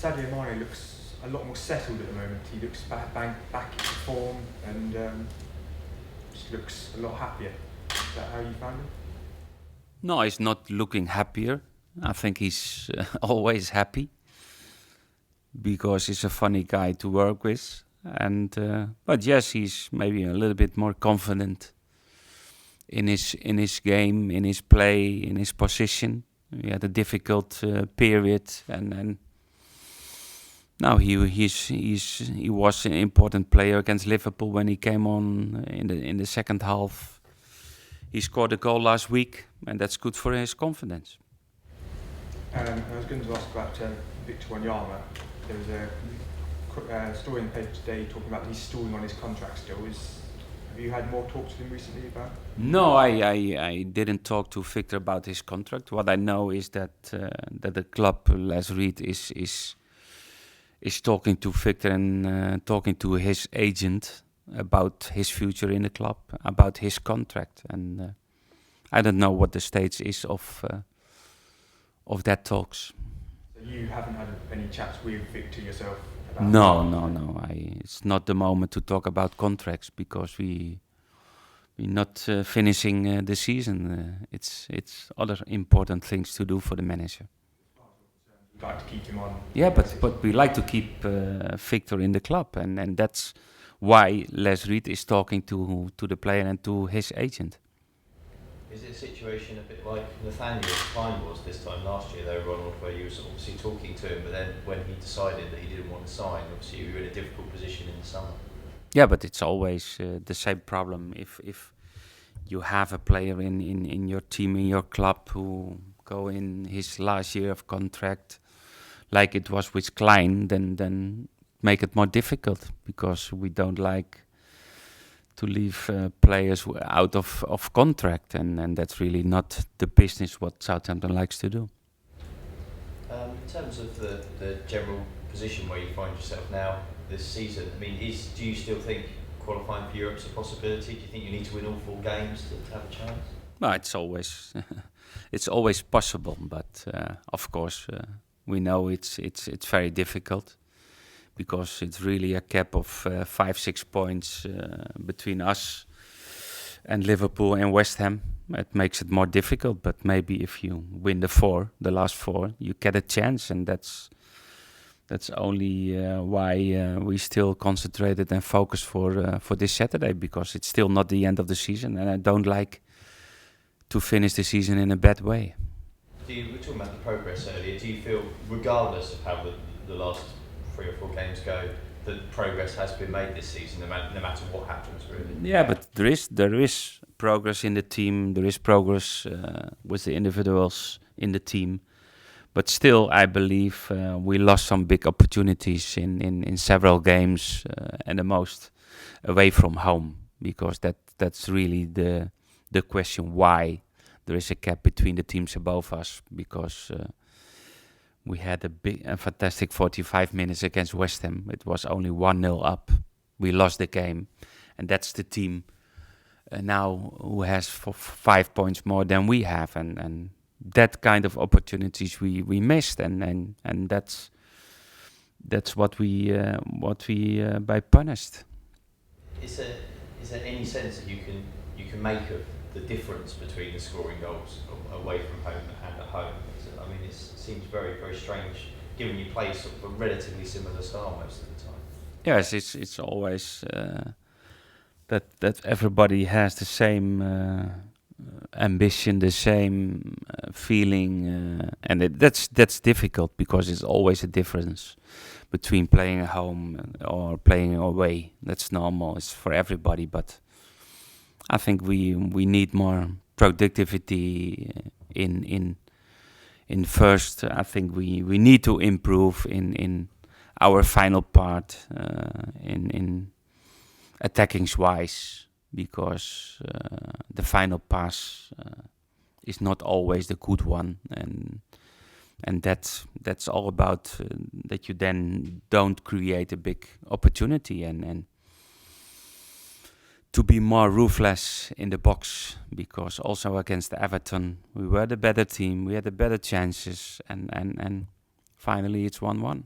Sadio Mane looks a lot more settled at the moment. He looks back into form and just looks a lot happier. Is that how you found him? No, he's not looking happier. I think he's always happy because he's a funny guy to work with. And but yes, he's maybe a little bit more confident in his game, in his play, in his position. He had a difficult period, and now he was an important player against Liverpool when he came on in the second half. He scored a goal last week, and that's good for his confidence. I was going to ask about Victor Wanyama. There was a story in the paper today talking about he's stalling on his contract still. Have you had more talks with him recently about it? No, I didn't talk to Victor about his contract. What I know is that the club, Les Reed, is talking to Victor and talking to his agent about his future in the club, about his contract, and I don't know what the stage is of that talks. So you haven't had any chats with Victor yourself? About No. It's not the moment to talk about contracts because we're not finishing the season. It's other important things to do for the manager. You'd like to keep him on? Yeah, but we like to keep Victor in the club, and that's why Les Reed is talking to the player and to his agent. Is it a situation a bit like Nathaniel's time was this time last year, though, Ronald, where you were obviously talking to him, but then when he decided that he didn't want to sign, obviously you were in a difficult position in the summer? Yeah, but it's always the same problem. If you have a player in your team, in your club, who go in his last year of contract, like it was with Klein, then make it more difficult because we don't like to leave players out of contract, and that's really not the business what Southampton likes to do. In terms of the general position where you find yourself now this season, I mean, do you still think qualifying for Europe's a possibility? Do you think you need to win all 4 games to have a chance? Well, it's always it's always possible, but of course we know it's very difficult. Because it's really a gap of 5-6 points between us and Liverpool and West Ham. It makes it more difficult, but maybe if you win the last 4, you get a chance, and that's only why we still concentrated and focused for this Saturday, because it's still not the end of the season, and I don't like to finish the season in a bad way. We were talking about the progress earlier. Do you feel, regardless of how the last 3 or 4 games go, that progress has been made this season, no matter what happens, really? Yeah, but there is progress in the team. There is progress with the individuals in the team. But still, I believe we lost some big opportunities in several games, and the most away from home, because that's really the question why there is a gap between the teams above us, because we had a fantastic 45 minutes against West Ham. It was only 1-0 up. We lost the game. And that's the team now who has 5 points more than we have. And that kind of opportunities we missed. And that's what we by punished. Is there any sense that you can make of the difference between the scoring goals away from home and at home? I mean, it seems very, very strange, given you play sort of a relatively similar style most of the time. Yes, it's always that everybody has the same ambition, the same feeling, and that's difficult because it's always a difference between playing at home or playing away. That's normal. It's for everybody, but I think we need more productivity in first. I think we need to improve in our final part in attacking wise, because the final pass is not always the good one, and that's all about that you then don't create a big opportunity and to be more ruthless in the box, because also against Everton we were the better team, we had the better chances, and finally it's 1-1.